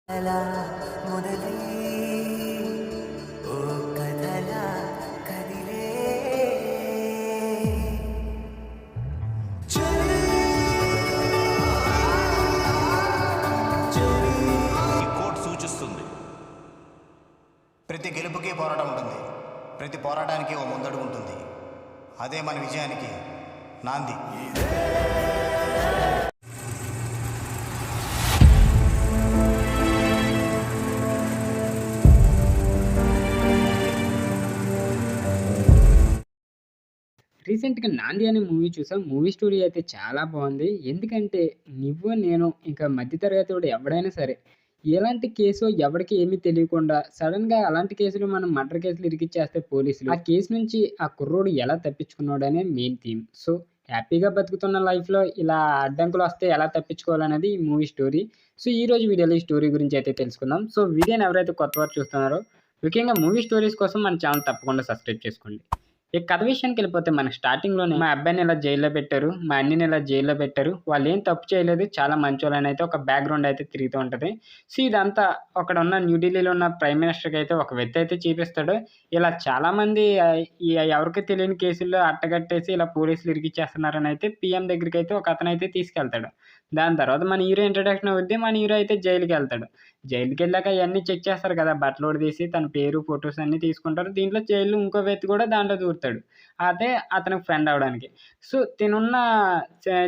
అలా మొదలై ఓ కథలా కదిలే చలి చలి ఈ కోట్ సూచిస్తుంది. ప్రతి గెలుపుకి పోరాటం ఉంటుంది. ప్రతి పోరాటానికి ఓ ముందడుగు ఉంటుంది. అదే మన విజయానికి నాంది. రీసెంట్‌గా 'నాంది' అనే మూవీ చూసాం. మూవీ స్టోరీ అయితే చాలా బావుంది. ఎందుకంటే నువ్వు, నేను ఇంకా మధ్య తరగతోడు ఎవడైనా సరే, ఎలాంటి కేసో ఎవడికి ఏమీ తెలియకుండా సడెన్‌గా అలాంటి కేసులు మనం మర్డర్ కేసులు ఇరికిచ్చేస్తే పోలీసులు, ఆ కేసు నుంచి ఆ కుర్రోడు ఎలా తప్పించుకున్నాడనే మెయిన్ థీమ్. సో, హ్యాపీగా బతుకుతున్న లైఫ్‌లో ఇలా అడ్డంకులొస్తే ఎలా తప్పించుకోవాలనేది ఈ మూవీ స్టోరీ. సో, ఈరోజు వీడియోలో ఈ స్టోరీ గురించి అయితే తెలుసుకుందాం. సో, వీడియోని ఎవరైతే కొత్తవారు చూస్తున్నారో, ముఖ్యంగా మూవీ స్టోరీస్ కోసం మన ఛానెల్ తప్పకుండా సబ్స్క్రైబ్ చేసుకోండి. ఇక కథ విషయానికెళ్ళిపోతే మనకి స్టార్టింగ్‌లోనే మా అబ్బాయిని ఇలా జైల్‌లో పెట్టారు. మా అన్నని ఇలా జైల్‌లో పెట్టారు. వాళ్ళేం తప్పు చేయలేదు. చాలా మంచోళ్ళని అయితే ఒక బ్యాక్‌గ్రౌండ్ అయితే తిరుగుతూ ఉంటది. సో, ఇదంతా అక్కడున్న న్యూఢిల్లీలో ఉన్న ప్రైమ్ మినిస్టర్‌కి అయితే ఒక వ్యక్తి అయితే చూపిస్తాడు. ఇలా చాలామంది ఈ ఎవరికీ తెలియని కేసుల్లో అట్టగట్టేసి ఇలా పోలీసులు ఇరికిచ్చేస్తున్నారని అయితే పీఎం దగ్గరికైతే ఒక అతనైతే తీసుకెళ్తాడు. దాని తర్వాత మన హీరో ఇంట్రడక్షన్ అవుద్ది. మన హీరో అయితే జైలుకెళ్తాడు. జైలుకెళ్ళాక అయన్నీ చెక్ చేస్తారు కదా! బట్టలోడు తీసి తన పేరు, ఫోటోస్ అన్నీ తీసుకుంటారు. దీంట్లో జైల్‌లో ఇంకో వ్యక్తి కూడా దాంట్లో దూరుతాడు. అదే అతనికి ఫ్రెండ్ అవ్వడానికి. సో, తినున్న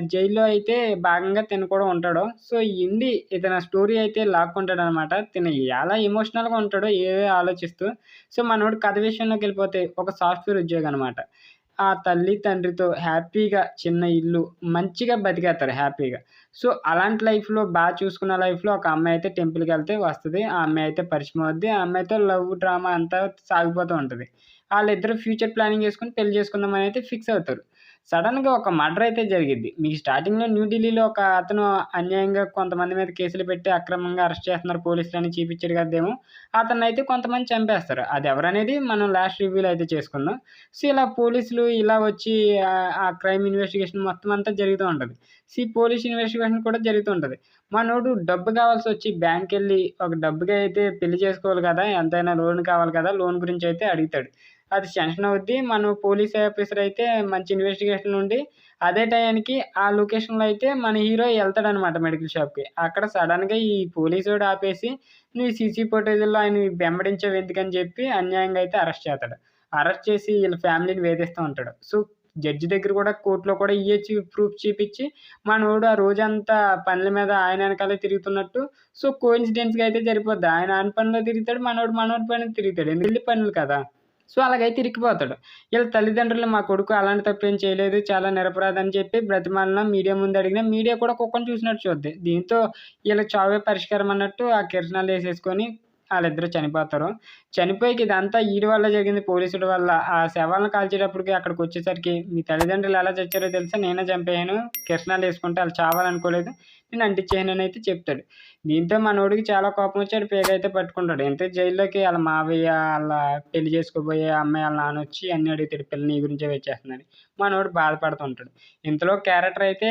జైల్‌లో అయితే భాగంగా తిను కూడా ఉంటాడు. సో, ఇండి ఇతని స్టోరీ అయితే లాక్కుంటాడనమాట. తిను ఎలా ఎమోషనల్‌గా ఉంటాడో ఏవేవో ఆలోచిస్తూ. సో, మనోడు కథ విషయంలోకెళ్ళిపోతే ఒక సాఫ్ట్‌వేర్ ఉద్యోగి అనమాట. ఆ తల్లి, తండ్రితో హ్యాపీగా చిన్న ఇల్లు, మంచిగా బతికేత్తారు హ్యాపీగా. సో, అలాంటి లైఫ్‌లో చూసుకున్న లైఫ్‌లో ఒక అమ్మాయి అయితే టెంపుల్‌కెళ్తే వస్తది. ఆ అమ్మాయి అయితే పరిచయం అవుద్ది. ఆ అమ్మాయితో లవ్ డ్రామా అంతా సాగిపోతూ ఉంటది. ఆళ్ళిద్దరూ ఫ్యూచర్ ప్లానింగ్ చేసుకొని పెళ్లి చేసుకుందామని అయితే ఫిక్స్ అవుతారు. సడెన్‌గా ఒక మర్డర్ అయితే జరిగిద్ది. మీకు స్టార్టింగ్‌లో న్యూఢిల్లీలో ఒక అతను అన్యాయంగా కొంతమంది మీద కేసులు పెట్టి అక్రమంగా అరెస్ట్ చేస్తున్నారు పోలీసులని చూపిచ్చాడు కదేమో! అతన్నయితే కొంతమంది చంపేస్తారు. అదెవరనేది మనం లాస్ట్ రివ్యూలో అయితే చేసుకుందాం. సో, ఇలా పోలీసులు ఇలా వచ్చి ఆ క్రైమ్ ఇన్వెస్టిగేషన్ మొత్తం అంతా జరుగుతూ ఉంటది. సో, ఈ పోలీస్ ఇన్వెస్టిగేషన్ కూడా జరుగుతూ ఉంటది. మనోడు డబ్బు కావాల్సొచ్చి బ్యాంక్‌కెళ్ళి ఒక డబ్బుకి అయితే పెళ్లి చేసుకోవాలి కదా! ఎంతైనా లోన్ కావాలి కదా! లోన్ గురించి అయితే అడుగుతాడు. అది శాంక్షన్ అవుద్ది. మన పోలీస్ ఆఫీసర్ అయితే మంచి ఇన్వెస్టిగేషన్ ఉండి అదే టయానికి ఆ లొకేషన్‌లో అయితే మన హీరో ఎళ్తాడనమాట మెడికల్ షాప్‌కి. అక్కడ సడెన్‌గా ఈ పోలీసోడు ఆపేసి, "నువ్వు సీసీ ఫుటేజుల్లో ఆయన్ని వెంబడించావు ఎందుకని" చెప్పి అన్యాయంగా అయితే అరెస్ట్ చేస్తాడు. అరెస్ట్ చేసి ఈళ్ళ ఫ్యామిలీని వేధిస్తూ ఉంటాడు. సో, జడ్జి దగ్గర కూడా కోర్ట్‌లో కూడా ఇయ్యే ప్రూఫ్ చూపిచ్చి మనోడు ఆ రోజంతా పనుల మీద ఆయన ఎనకాలే తిరుగుతున్నట్టు సో, కోయిన్సిడెన్స్‌గా అయితే సరిపోద్ది. ఆయన ఆయన పనిలో తిరుగుతాడు. మనోడు పనిలో తిరుగుతాడు. ఎందుకంటే పనులు కదా! సో, అలాగైతే ఇరికిపోతాడు. ఈళ్ళ తల్లిదండ్రులు మా కొడుకు అలాంటి తప్పేం చేయలేదు. చాలా నిరపరాధి అని చెప్పి బ్రతిమాలినా, మీడియా ముందు అడిగినా, మీడియా కూడా కుక్కని చూసినట్టు చూద్ది. దీంతో ఈళ్ళ చావే పరిష్కారం అన్నట్టు ఆ కిరసనాలేసేసుకొని ఆళ్ళిద్దరూ చనిపోతారు. చనిపోయాక ఇదంతా ఈడి వల్ల జరిగింది పోలీసుల వల్ల. ఆ శవాలను కాల్చేటప్పటికి అక్కడికొచ్చేసరికి మీ తల్లిదండ్రులు ఎలా చచ్చారో తెలుసా? నేనే చంపేసాను. కిరసనాలేసుకుంటే ఆళ్ళు చావాలనుకోలేదు. నేను అంటించేసాననైతే చెప్తాడు. దీంతో మనోడికి చాలా కోపమొచ్చి ఆడు పేగైతే పట్టుకుంటాడు. ఇంతకీ జైల్లోకి ఆళ్ళ మావయ్య, ఆళ్ళ పెళ్లి చేసుకోబోయే అమ్మాయి ఆళ్ళ నాన్నొచ్చి అన్నీ అడుగుతాడు. పిల్ల నీ గురించే వచ్చేస్తుందని. మనోడు బాధపడుతూ ఉంటాడు. ఇంతలో క్యారెక్టర్ అయితే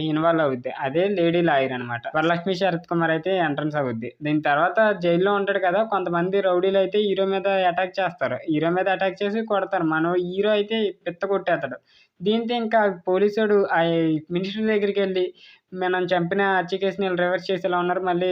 ఇన్వాల్వ్ అవుద్ది. అదే లేడీ లాయర్ అనమాట. వరలక్ష్మి శరత్ కుమార్ అయితే ఎంట్రన్స్ అవుద్ది. దీని తర్వాత జైల్‌లో ఉంటాడు కదా! కొంతమంది రౌడీలయితే హీరో మీద అటాక్ చేస్తారు. హీరో మీద అటాక్ చేసి కొడతారు. హీరో అయితే పిత్త కొట్టేత్తాడు. దీంతో ఇంకా పోలీసోడు మినిస్టర్ దగ్గరికెళ్ళి మనం చంపిన హత్య కేసుని ఈళ్ళు రివర్స్ చేసేలా ఉన్నారు. మళ్ళీ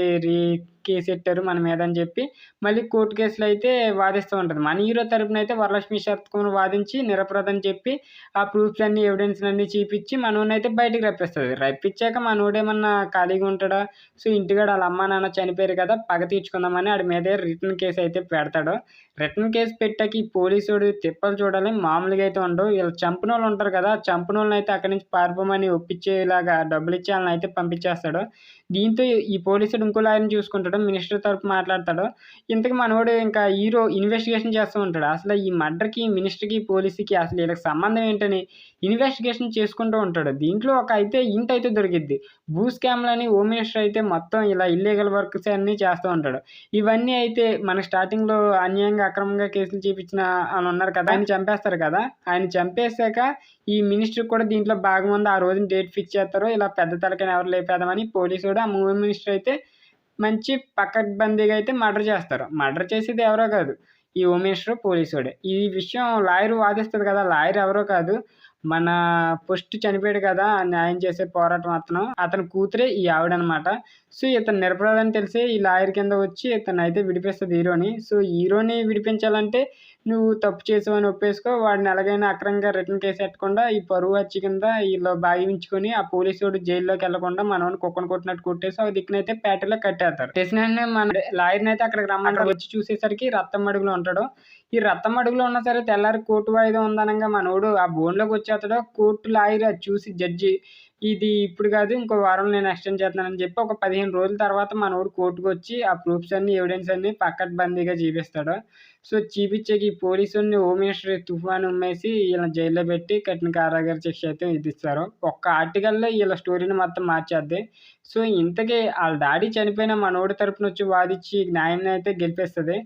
కేసెట్టారు మన మీద అని చెప్పి, మళ్ళీ కోర్టు కేసులో అయితే వాదిస్తూ ఉంటది. మన హీరో తరపునైతే వరలక్ష్మి శరత్ కుమార్ వాదించి నిరపరాధని చెప్పి, ఆ ప్రూఫ్‌లన్నీ, ఎవిడెన్స్‌లన్నీ చూపిచ్చి మనోడినైతే బయటికి రప్పిస్తది. రప్పించాక మనోడేమన్నా ఖాళీగా ఉంటాడా? సో, ఇంటికాడ ఆళ్ళ అమ్మా, నాన్న చనిపోయారు కదా! పగ తీర్చుకుందామని ఆడి మీదే రిటర్న్ కేస్ అయితే పెడతాడు. రిటర్న్ కేస్ పెట్టాక ఈ పోలీసోడు తిప్పలు చూడాలి మామూలుగా అయితే ఉండవు. ఈళ్ళు చంపినోళ్ళు ఉంటారు కదా! చంపినోళ్ళనైతే అక్కడి నుంచి పారిపోమని ఒప్పించేలాగా డబ్బులిచ్చి ఆళ్ళనైతే పంపించేస్తాడు. దీంతో ఈ పోలీసుడు ఇంకో లాయర్‌ని చూసుకుంటాడు. మినిస్టర్ తరపు మాట్లాడతాడు. ఇంతకి మనోడు ఇంకా హీరో ఇన్వెస్టిగేషన్ చేస్తూ ఉంటాడు. అసలు ఈ మర్డర్‌కి, మినిస్టర్‌కి, పోలీస్‌కి అసలు ఈళ్ళకి సంబంధం ఏంటని ఇన్వెస్టిగేషన్ చేసుకుంటూ ఉంటాడు. దీంట్లో ఒక అయితే హింట్ అయితే దొరికిద్ది. భూ స్కామ్‌లని హోమ్ మినిస్టర్ అయితే మొత్తం ఇలా ఇల్లీగల్ వర్క్స్ అన్నీ చేస్తూ ఉంటాడు. ఇవన్నీ అయితే మనకు స్టార్టింగ్‌లో అన్యాయంగా, అక్రమంగా కేసులు చేపించిన ఆళ్ళున్నారు కదా! ఆయన్ని చంపేస్తారు కదా! ఆయన్ని చంపేసాక ఈ మినిస్టర్‌కి కూడా దీంట్లో భాగం ఉంది. ఆ రోజున డేట్ ఫిక్స్ చేత్తారు. ఇలా పెద్ద తలకాయని ఎవరు లేపేద్దామని పోలీసోడు ఆ హోమ్ మినిస్టర్ అయితే మంచి పకడ్బందీగా అయితే మర్డర్ చేస్తారు. మర్డర్ చేసేది ఎవరో కాదు, ఈ హోమ్ మినిస్టర్ పోలీసోడే. ఈ విషయం లాయర్ వాదిస్తది కదా! లాయర్ ఎవరో కాదు, మన ఫస్ట్ చనిపోయాడు కదా! న్యాయం చేసే పోరాటం అతని కూతురే ఈ ఆవిడనమాట. సో, ఇతను నిరపరాధని తెలిసి ఈ లాయర్ కింద వచ్చి ఇతన్నయితే విడిపిస్తది హీరోని. సో, హీరోని విడిపించాలంటే నువ్వు తప్పు చేసావని ఒప్పేసుకో, వాడిని ఎలాగైనా అక్రమంగా రిటర్న్ కేసు ఎట్టకుండా ఈ పరువు హత్య కింద ఈళ్ళు భావించుకొని ఆ పోలీసోడు జైల్లోకెళ్ళకుండా మనోడిని కుక్కను కొట్టినట్టు కొట్టేసి ఒక దిక్కునైతే ప్యాటలో కట్టేత్తారు. చేసిన వెంటనే మన లాయర్‌నయితే అక్కడికి రమ్మంటారు. వచ్చి చూసేసరికి రక్తం మడుగులో ఉంటాడు. ఈ రక్తం మడుగులో ఉన్నా సరే తెల్లారి కోర్టు వాయిదా ఉందనంగా మనోడు ఆ బోన్‌లోకి వచ్చేత్తాడు. కోర్టు లాయర్ అది చూసి జడ్జి ఇది ఇప్పుడు కాదు ఇంకో వారంలో నేను ఎక్స్టెండ్ చేస్తున్నానని చెప్పి ఒక 15 రోజుల తర్వాత మనోడు కోర్టుకొచ్చి ఆ ప్రూఫ్స్ అన్నీ, ఎవిడెన్స్ అన్నీ పకడ్బందీగా చూపిస్తాడు. సో, చూపిచ్చాక ఈ పోలీసోడిని హోమ్ మినిస్టర్ తుఫాన్ ఉమ్మేసి ఈళ్ళని జైల్లో పెట్టి కఠిన కారాగార శిక్ష అయితే విధిస్తారు. ఒక్క ఆర్టికల్‌లో ఈళ్ళ స్టోరీని మొత్తం మార్చేద్ది. సో, ఇంతకీ ఆళ్ళ డాడీ చనిపోయిన మనోడి తరపునొచ్చి వాదిచ్చి న్యాయాన్ని అయితే గెలిపిస్తది.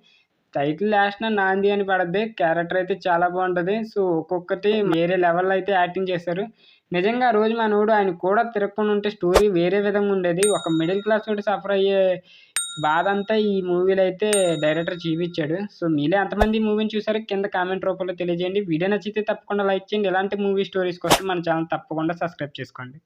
టైటిల్ లాస్ట్‌న నాంది అని పడద్ది. క్యారెక్టర్ అయితే చాలా బావుంటది. సో, ఒక్కొక్కటి వేరే లెవెల్‌లో అయితే యాక్టింగ్ చేశారు. నిజంగా ఆ రోజు మనోడు ఆయన కూడా తిరగకుండా ఉంటే స్టోరీ వేరే విధంగా ఉండేది. ఒక మిడిల్ క్లాసోడు సఫర్ అయ్యే బాధంతా ఈ మూవీలో అయితే డైరెక్టర్ చూపిచ్చాడు. సో, మీలో ఎంతమంది ఈ మూవీని చూసారో కింద కామెంట్ రూపంలో తెలియజేయండి. వీడియో నచ్చితే తప్పకుండా లైక్ చేయండి. ఇలాంటి మూవీ స్టోరీస్ కోసం మన ఛానల్ తప్పకుండా సబ్స్క్రైబ్ చేసుకోండి.